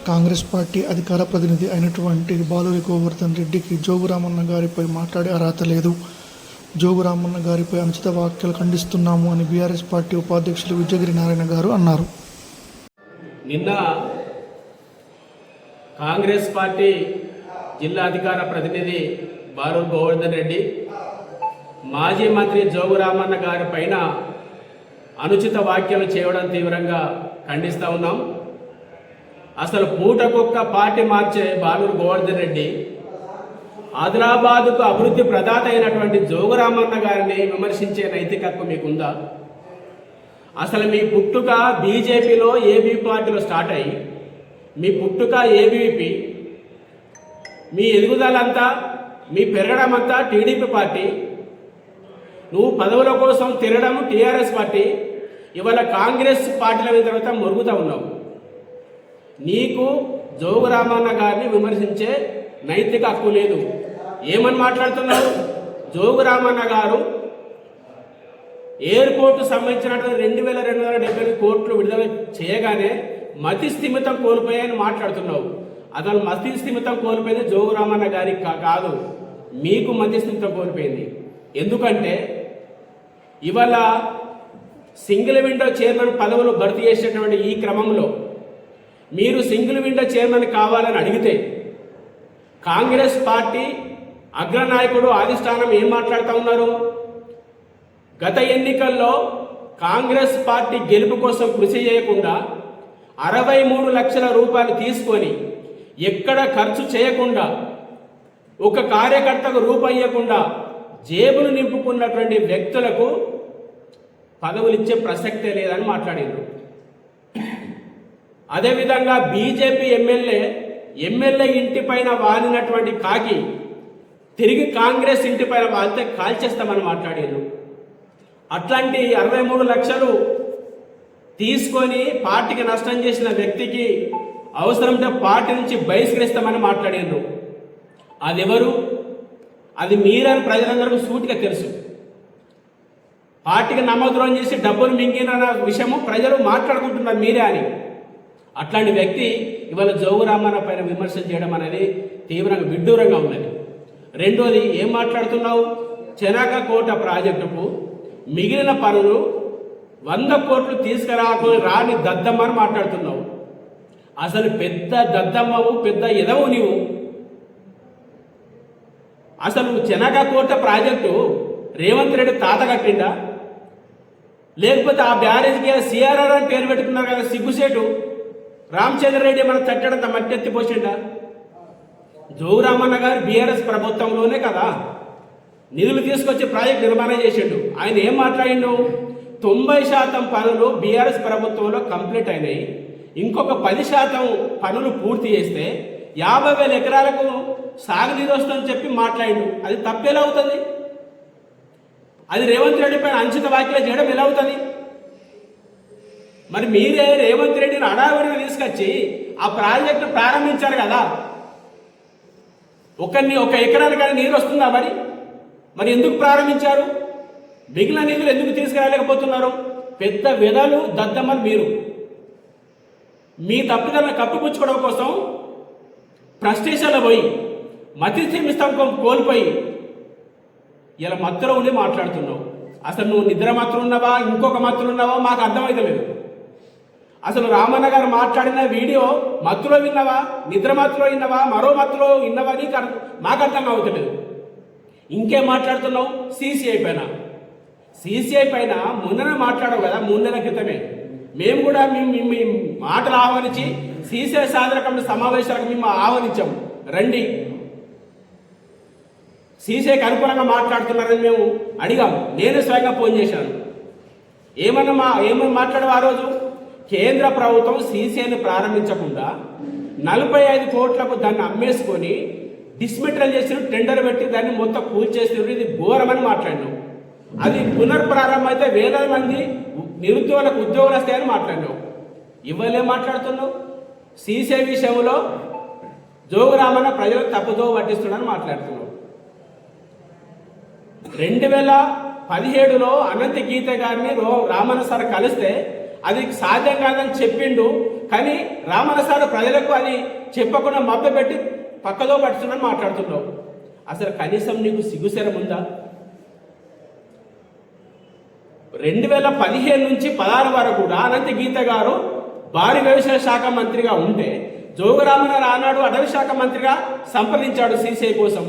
Congress party అధికార ప్రతినిధి అయినటువంటి బాలూరి గోవర్ధన్ రెడ్డికి జోగు రామన్న గారిపై మాట్లాడే అర్హత లేదు. జోగు రామన్న గారిపై అనుచిత వ్యాఖ్యలు ఖండిస్తున్నాము అని బీఆర్ఎస్ పార్టీ ఉపాధ్యక్షులు విజయగిరి నారాయణ గారు అన్నారు. నిన్న కాంగ్రెస్ పార్టీ జిల్లా అధికార ప్రతినిధి బాలూరి గోవర్ధన్ రెడ్డి మాజీ మంత్రి జోగు రామన్న గారి పైన అనుచిత వ్యాఖ్యలు చేయడం తీవ్రంగా ఖండిస్తూ ఉన్నాం. అసలు పూటకొక్క పార్టీ మార్చే బాలూరి గోవర్ధన్ రెడ్డి ఆదిలాబాద్కు అభివృద్ధి ప్రదాత అయినటువంటి జోగు రామన్న గారిని విమర్శించే నైతిక హక్కు మీకుందా? అసలు మీ పుట్టుక బీజేపీలో ఏబీ పార్టీలో స్టార్ట్ అయ్యి మీ పుట్టుక ఏబీపీ, మీ ఎదుగుదలంతా మీ పెరగడం అంతా టీడీపీ పార్టీ, నువ్వు పదవుల కోసం తిరగడం టీఆర్ఎస్ పార్టీ, ఇవాళ కాంగ్రెస్ పార్టీల మీద తర్వాత మొరుగుతూ ఉన్నావు. నీకు జోగు రామన్న గారిని విమర్శించే నైతిక హక్కు లేదు. ఏమని మాట్లాడుతున్నావు? జోగు రామన్న గారు ఎయిర్పోర్టు సంబంధించినటువంటి 2270 కోట్లు విడుదల చేయగానే మతి స్థిమితం కోల్పోయాయని మాట్లాడుతున్నావు. అసలు మతి స్థిమితం కోల్పోయింది జోగు రామన్న గారికి కాదు, మీకు మతి స్థిమితం కోల్పోయింది. ఎందుకంటే ఇవాళ సింగిల్ విండో చైర్మన్ పదవులు భర్తీ చేసేటువంటి ఈ క్రమంలో మీరు సింగిల్ విండో చైర్మన్ కావాలని అడిగితే కాంగ్రెస్ పార్టీ అగ్రనాయకుడు అధిష్టానం ఏం మాట్లాడుతూ ఉన్నారు? గత ఎన్నికల్లో కాంగ్రెస్ పార్టీ గెలుపు కోసం కృషి చేయకుండా 63 లక్షల రూపాయలు తీసుకొని ఎక్కడ ఖర్చు చేయకుండా ఒక కార్యకర్తకు రూపాయి ఇవ్వకుండా జేబులు నింపుకున్నటువంటి వ్యక్తులకు పదవులు ఇచ్చే ప్రసక్తే లేదని మాట్లాడారు. అదేవిధంగా బీజేపీ ఎమ్మెల్యే ఇంటిపైన వాలినటువంటి కాకి తిరిగి కాంగ్రెస్ ఇంటిపైన వాలితే కాల్చేస్తామని మాట్లాడారు. అట్లాంటి 63 లక్షలు తీసుకొని పార్టీకి నష్టం చేసిన వ్యక్తికి అవసరంతో పార్టీ నుంచి బహిష్కరిస్తామని మాట్లాడారు. అదెవరు? అది మీరని ప్రజలందరికీ సూటిగా తెలుసు. పార్టీకి నమ్మద్రోహం చేసి డబ్బులు మింగిన విషయము ప్రజలు మాట్లాడుకుంటున్నారు మీరే అని. అట్లాంటి వ్యక్తి ఇవాళ జోగు రామన్న పైన విమర్శలు చేయడం అనేది తీవ్రంగా విడ్డూరంగా ఉన్నది. రెండోది, ఏం మాట్లాడుతున్నావు? చెనక కోట ప్రాజెక్టుకు మిగిలిన పనులు 100 కోట్లు రాని దద్దమ్మని మాట్లాడుతున్నావు. అసలు పెద్ద దద్దమ్మవు, పెద్ద ఎదవు నీవు. అసలు చెనక కోట ప్రాజెక్టు రేవంత్ రెడ్డి తాత కట్టిండా? లేకపోతే ఆ బ్యారేజ్కి సిఆర్ఆర్ అని పేరు పెట్టుకున్నారు కదా, సిగ్గుసేటు రామచంద్రరెడ్డి మన తట్టడంత మట్టి ఎత్తిపోసిండా? జోగు రామన్న గారు బీఆర్ఎస్ ప్రభుత్వంలోనే కదా నిధులు తీసుకొచ్చి ప్రాజెక్ట్ నిర్మాణం చేసిండు. ఆయన ఏం మాట్లాడిండు? 90% పనులు బీఆర్ఎస్ ప్రభుత్వంలో కంప్లీట్ అయినాయి, ఇంకొక 10% పనులు పూర్తి చేస్తే 50,000 ఎకరాలకు సాగునీరు వస్తుందని చెప్పి మాట్లాడిండు. అది తప్పేలా అవుతుంది? అది రేవంత్ రెడ్డి పైన అంచిత వ్యాఖ్యలు చేయడం ఎలా అవుతుంది? మరి మీరే రేవంత్ రెడ్డిని అడావిడిగా తీసుకొచ్చి ఆ ప్రాజెక్టు ప్రారంభించారు కదా. ఒక ఎకరానికి నీరు వస్తుందా? మరి ఎందుకు ప్రారంభించారు? మిగిలిన నిధులు ఎందుకు తీసుకురాలేకపోతున్నారు? పెద్ద విధాలు దద్దమ్మని మీరు మీ తప్పిదాలను కప్పిపుచ్చుకోవడం కోసం ఫ్రస్ట్రేషన్లో పోయి మతి స్థిమితం కోల్పోయి ఇలా మత్తులో ఉండి మాట్లాడుతున్నావు. అసలు నువ్వు నిద్ర మత్తులు ఉన్నావా, ఇంకొక మత్తులు ఉన్నావా మాకు అర్థమవుతలేదు. అసలు రామన్న గారు మాట్లాడిన వీడియో మత్తులో విన్నావా, నిద్ర మత్తులో విన్నావా, మరో మత్తులో విన్నావా నీకు మాకు అర్థం అవుతలేదు. ఇంకేం మాట్లాడుతున్నావు? సిసిఐ పైన మొన్ననే మాట్లాడవు కదా, 3 నెలల క్రితమే. మేము కూడా మీ మాటలు ఆహ్వానించి సిసిఐ సాధన కమిటీ సమావేశాలకు మేము ఆహ్వానించాము, రండి సిసిఐకి అనుకూలంగా మాట్లాడుతున్నారని మేము అడిగాము. నేను స్వయంగా ఫోన్ చేశాను. ఏమని మాట్లాడావు ఆ రోజు? కేంద్ర ప్రభుత్వం సిసిఐని ప్రారంభించకుండా 45 కోట్లకు దాన్ని అమ్మేసుకొని డిస్మెటల్ చేసిన, టెండర్ పెట్టి దాన్ని మొత్తం కూల్చేసిన, ఇది ఘోరమని మాట్లాడినావు. అది పునర్ప్రారంభం అయితే వేల మంది నిరుద్యోగులకు ఉద్యోగాలు వస్తాయని మాట్లాడినావు. ఇవాళ మాట్లాడుతున్నావు సిసిఐ విషయంలో జోగు రామన్న ప్రజలకు తప్పుదో పట్టిస్తున్నాడని మాట్లాడుతున్నావు. 2017లో అనంత గీత గారిని రామన్న సార్ కలిస్తే అది సాధ్యం కాదని చెప్పిండు, కానీ రామన్న సార్ ప్రజలకు అది చెప్పకుండా మభ్యపెట్టి పక్కదో పడుతుందని మాట్లాడుతున్నావు. అసలు కనీసం నీకు సిగ్గుశరం ఉందా? 2015 నుంచి 16 వరకు కూడా అనంత గీత గారు భారీ వ్యవసాయ శాఖ మంత్రిగా ఉంటే జోగురామన్న ఆనాడు అటవీ శాఖ మంత్రిగా సంప్రదించాడు సీసీఐ కోసం.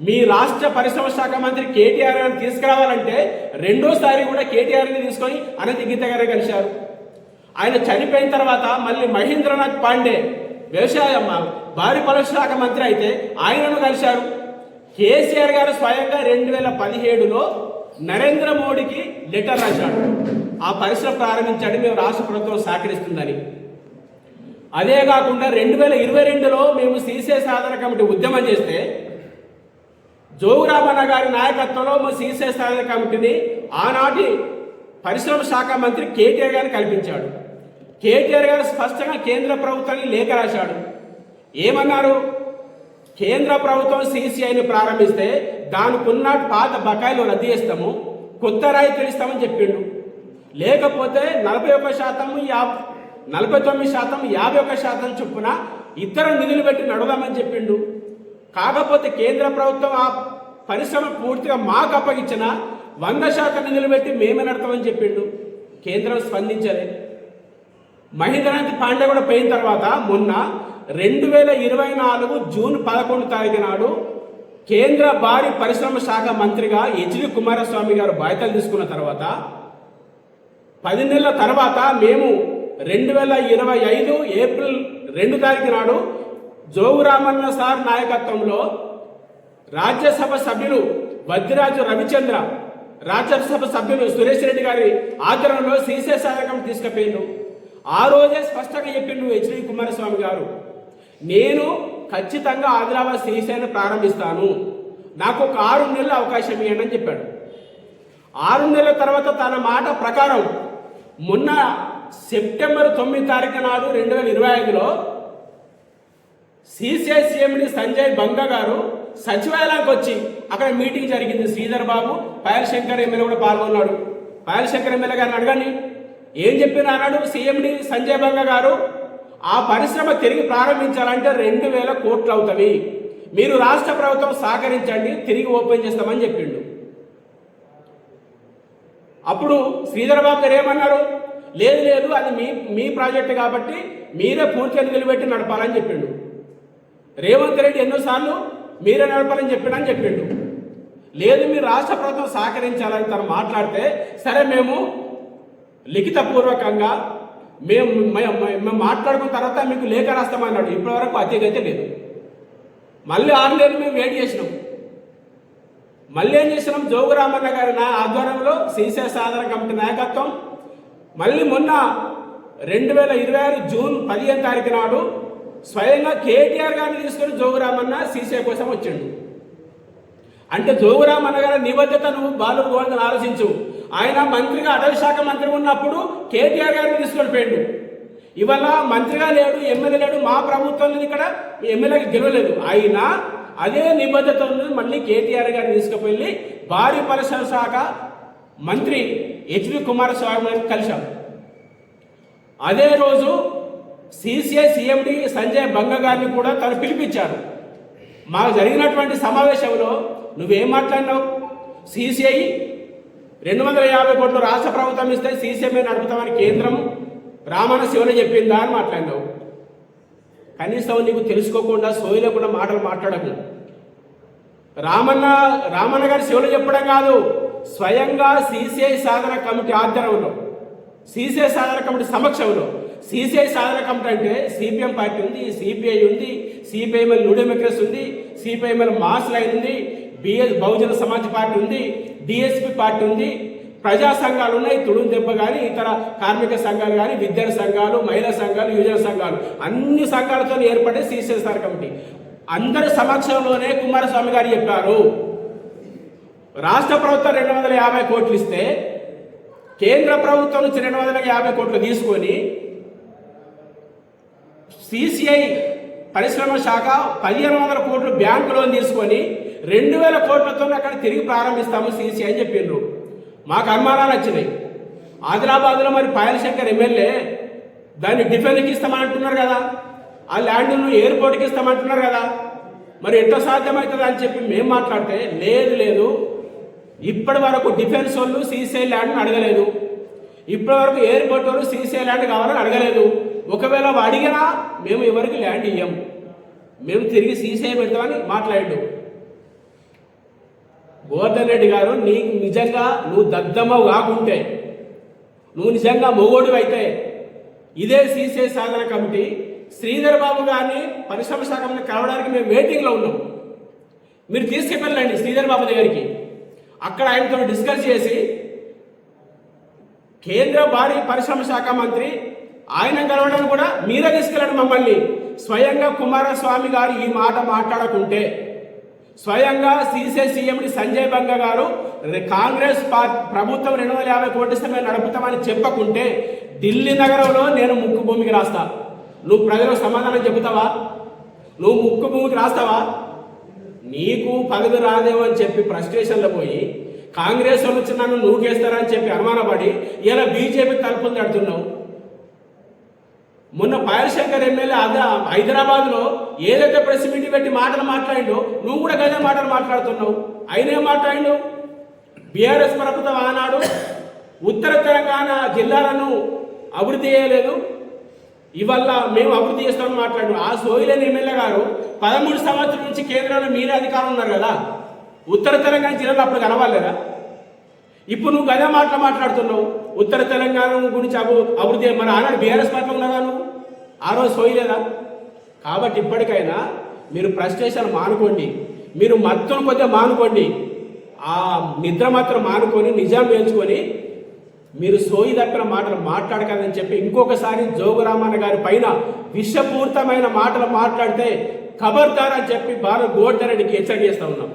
మీ రాష్ట్ర పరిశ్రమ శాఖ మంత్రి కేటీఆర్ గారిని తీసుకురావాలంటే రెండోసారి కూడా కేటీఆర్ని తీసుకొని అనంత గీత గారే కలిశారు. ఆయన చనిపోయిన తర్వాత మళ్ళీ మహేంద్రనాథ్ పాండే వ్యవసాయ భారీ పరిశ్రమ శాఖ మంత్రి అయితే ఆయనను కలిశారు. కేసీఆర్ గారు స్వయంగా 2017లో నరేంద్ర మోడీకి లెటర్ రాశాడు, ఆ పరిశ్రమ ప్రారంభించండి, మేము రాష్ట్ర ప్రభుత్వం సహకరిస్తుందని. అదే కాకుండా 2022లో మేము సీసీఐ సాధన కమిటీ ఉద్యమం చేస్తే జోగురామన్న గారి నాయకత్వంలో సీసీఐ సాధన కమిటీని ఆనాటి పరిశ్రమ శాఖ మంత్రి కేటీఆర్ గారిని కల్పించాడు. కేటీఆర్ గారు స్పష్టంగా కేంద్ర ప్రభుత్వానికి లేఖ రాశాడు. ఏమన్నారు? కేంద్ర ప్రభుత్వం సీసీఐని ప్రారంభిస్తే దానికి ఉన్న పాత బకాయిలు రద్దు చేస్తాము, కొత్త రాయితీలు ఇస్తామని చెప్పిండు. లేకపోతే 41%, 49%, 51% చొప్పున ఇతర నిధులు పెట్టి నడవదామని చెప్పిండు. కాకపోతే కేంద్ర ప్రభుత్వం ఆ పరిశ్రమ పూర్తిగా మాకు అప్పగించిన 100% నిధులు పెట్టి మేమే నడతామని చెప్పిండు. కేంద్రం స్పందించలే. మహేంద్రనాథ్ పాండే కూడా పోయిన తర్వాత మొన్న 2024 జూన్ 11 తారీఖు నాడు కేంద్ర భారీ పరిశ్రమ శాఖ మంత్రిగా హెచ్డి కుమారస్వామి గారు బాధ్యతలు తీసుకున్న తర్వాత 10 నెలల తర్వాత మేము 2025 ఏప్రిల్ 2 తారీఖు నాడు జోగురామన్న సార్ నాయకత్వంలో రాజ్యసభ సభ్యులు వద్దిరాజు రవిచంద్ర, రాజ్యసభ సభ్యులు సురేష్ రెడ్డి గారి ఆధ్వర్యంలో సీసీఐ సాధకం తీసుకుపోయిండు. ఆ రోజే స్పష్టంగా చెప్పిండు హెచ్డి కుమారస్వామి గారు, నేను ఖచ్చితంగా ఆదిలాబాద్ సీసీఐని ప్రారంభిస్తాను, నాకు ఒక 6 నెలల అవకాశం ఇవ్వండి అని చెప్పాడు. 6 నెలల తర్వాత తన మాట ప్రకారం మొన్న సెప్టెంబర్ 9 తారీఖు నాడు 2025లో సీసీఐ సీఎండి సంజయ్ బంగా గారు సచివాలయానికి వచ్చి అక్కడ మీటింగ్ జరిగింది. శ్రీధర్ బాబు, పాయల్ శంకర్ ఎమ్మెల్యే కూడా పాల్గొన్నాడు. పాయల్ శంకర్ ఎమ్మెల్యే గారిని అడగండి ఏం చెప్పిన అన్నాడు. సీఎండి సంజయ్ బంగా గారు, ఆ పరిశ్రమ తిరిగి ప్రారంభించాలంటే 2000 కోట్లు అవుతాయి, మీరు రాష్ట్ర ప్రభుత్వం సహకరించండి, తిరిగి ఓపెన్ చేస్తామని చెప్పిండు. అప్పుడు శ్రీధర్ బాబు గారు ఏమన్నారు, లేదు లేదు అది మీ ప్రాజెక్టు కాబట్టి మీరే పూర్తిగా నిలబెట్టి నడపాలని చెప్పిండు. రేవంత్ రెడ్డి ఎన్నోసార్లు మీరే నడపాలని చెప్పిండు. లేదు మీరు రాష్ట్ర ప్రభుత్వం సహకరించాలని తను మాట్లాడితే సరే మేము లిఖితపూర్వకంగా మేము మాట్లాడుకున్న తర్వాత మీకు లేఖ రాస్తామన్నాడు. ఇప్పటివరకు అతిగైతే లేదు. మళ్ళీ 6 నెలలు మేము వెయిట్ చేసినాం. మళ్ళీ ఏం చేసినాం, జోగురామన్న గారి ఆధ్వర్యంలో సీసీఐ సాధన కమిటీ నాయకత్వం మళ్ళీ మొన్న 2026 జూన్ 15 తారీఖు నాడు స్వయంగా కేటీఆర్ గారిని తీసుకొని జోగురామన్న సీసీఐ కోసం వచ్చిండు. అంటే జోగురామన్న గారి నిబద్ధత నువ్వు బాలు గోవర్ధన్ ఆలోచించు. ఆయన మంత్రిగా అటవీ శాఖ మంత్రి ఉన్నప్పుడు కేటీఆర్ గారిని తీసుకొని పోయిండు. ఇవాళ మంత్రిగా లేడు, ఎమ్మెల్యే లేడు, మా ప్రభుత్వం ఇక్కడ ఎమ్మెల్యేకి గెలవలేదు. అయినా అదే నిబద్ధత ఉన్నది మళ్ళీ కేటీఆర్ గారిని తీసుకుపోయి భారీ పరిశ్రమ శాఖ మంత్రి హెచ్డి కుమారస్వామి గారిని కలిశాం. అదే రోజు సీసీఐ సీఎండి సంజయ్ బంగా గారిని కూడా తను పిలిపించారు. మాకు జరిగినటువంటి సమావేశంలో నువ్వేం మాట్లాడినావు, సీసీఐ 250 కోట్లు రాష్ట్ర ప్రభుత్వం ఇస్తే సీసీఐ నడుపుతామని కేంద్రం రామన్న శివనే చెప్పిందా అని మాట్లాడినావు. కనీసం నీకు తెలుసుకోకుండా సోయలేకుండా మాటలు మాట్లాడకు. రామన్న గారి శివలు చెప్పడం కాదు, స్వయంగా సీసీఐ సాధన కమిటీ ఆధ్వర్యంలో, సీసీఐ సాధన కమిటీ సమక్షంలో, సీసీఐ సాధన కమిటీ అంటే సిపిఎం పార్టీ ఉంది, సిపిఐ ఉంది, సిపిఐఎంఎల్ న్యూ డెమోక్రసీ ఉంది, సిపిఐఎంఎల్ మాస్ లైన్ ఉంది, బహుజన సమాజ్ పార్టీ ఉంది, డిఎస్పి పార్టీ ఉంది, ప్రజా సంఘాలు ఉన్నాయి, తుడుం దెబ్బ కానీ ఇతర కార్మిక సంఘాలు కానీ విద్యార్థి సంఘాలు, మహిళా సంఘాలు, యువజన సంఘాలు, అన్ని సంఘాలతో ఏర్పడే సీసీఐ సాధన కమిటీ. అందరి సమక్షంలోనే కుమారస్వామి గారు చెప్పారు, రాష్ట్ర ప్రభుత్వం 250 కోట్లు ఇస్తే కేంద్ర ప్రభుత్వం నుంచి 250 కోట్లు తీసుకొని సీసీఐ పరిశ్రమ శాఖ 1500 కోట్లు బ్యాంకు లోన్ తీసుకొని 2000 కోట్లతో అక్కడ తిరిగి ప్రారంభిస్తాము సీసీఐ అని చెప్పిండ్రు. మాకు అనుమానాలు వచ్చినాయి. ఆదిలాబాద్లో మరి పాయల్ శంకర్ ఎమ్మెల్యే దాన్ని డిఫెన్స్కి ఇస్తామంటున్నారు కదా, ఆ ల్యాండ్ను ఎయిర్పోర్ట్కి ఇస్తామంటున్నారు కదా, మరి ఎట్లా సాధ్యమవుతుంది అని చెప్పి మేము మాట్లాడితే లేదు ఇప్పటి వరకు డిఫెన్స్ వాళ్ళు సీసీ ల్యాండ్ను అడగలేదు, ఇప్పటి వరకు ఎయిర్పోర్ట్ వాళ్ళు సీసీ ల్యాండ్ కావాలని అడగలేదు. ఒకవేళ అడిగినా మేము ఎవరికి ల్యాండ్ ఇయ్యం, మేము తిరిగి సీసీ పెడతామని మాట్లాడాడు. గోవర్ధన్ రెడ్డి గారు, నీకు నిజంగా నువ్వు దద్దమ్మవు కాకుంటే, నువ్వు నిజంగా మొగోడు అయితే ఇదే సీసీ సాధన కమిటీ శ్రీధర్ బాబు గారిని పరిశ్రమ శాఖ మంత్రి కలవడానికి మేము వెయిటింగ్లో ఉన్నాం. మీరు తీసుకెళ్ళండి శ్రీధర్ బాబు దగ్గరికి, అక్కడ ఆయనతో డిస్కస్ చేసి కేంద్ర భారీ పరిశ్రమ శాఖ మంత్రి ఆయన కలవడానికి కూడా మీరే తీసుకెళ్ళండి మమ్మల్ని. స్వయంగా కుమారస్వామి గారు ఈ మాట మాట్లాడకుంటే, స్వయంగా సీఎండి సంజయ్ బంగ గారు కాంగ్రెస్ ప్రభుత్వం 250 కోట్ల సమయం నడుపుతామని చెప్పకుంటే ఢిల్లీ నగరంలో నేను ముక్కు భూమికి రాస్తా. నువ్వు ప్రజలకు సమాధానం చెబుతావా? నువ్వు ముక్కు భూమికి రాస్తావా? నీకు పదవి రాదేమో అని చెప్పి ఫ్రస్ట్రేషన్లో పోయి కాంగ్రెస్ వాళ్ళు వచ్చి నన్ను నూకేస్తారని చెప్పి అనుమానపడి ఇలా బీజేపీ తలుపులు తడుతున్నావు. మొన్న పాయలశంకర్ ఎమ్మెల్యే హైదరాబాద్లో ఏదైతే ప్రెస్ మీటింగ్ పెట్టి మాటలు మాట్లాడిండో నువ్వు కూడా గదే మాటలు మాట్లాడుతున్నావు. ఆయన ఏం మాట్లాడిండు? బీఆర్ఎస్ ప్రభుత్వం ఆనాడు ఉత్తర తెలంగాణ జిల్లాలను అభివృద్ధి చేయలేదు, ఇవల్ల మేము అభివృద్ధి చేస్తామని మాట్లాడు. ఆ సోయిలేని ఎమ్మెల్యే గారు 13 సంవత్సరాల నుంచి కేంద్రంలో మీరే అధికారం ఉన్నారు కదా, ఉత్తర తెలంగాణ జిల్లాలో అప్పుడు కనవాలేదా? ఇప్పుడు నువ్వు గదే మాట్లాడుతున్నావు. ఉత్తర తెలంగాణ గురించి అభివృద్ధి మరి ఆనాడు బీఆర్ఎస్ పార్టీ ఉన్నదా? నువ్వు ఆ రోజు సోయలేదా? కాబట్టి ఇప్పటికైనా మీరు ఫ్రస్ట్రేషన్ మానుకోండి, మీరు మొత్తం కొద్దిగా మానుకోండి, ఆ నిద్ర మాత్రం మానుకొని నిజం వేయించుకొని మీరు సోయి తప్పిన మాటలు మాట్లాడకదని చెప్పి ఇంకొకసారి జోగురామన్న గారి పైన విషపూరితమైన మాటలు మాట్లాడితే ఖబర్దార్ అని చెప్పి గోవర్ధన్ రెడ్డికి హెచ్చరిక చేస్తా ఉన్నాం.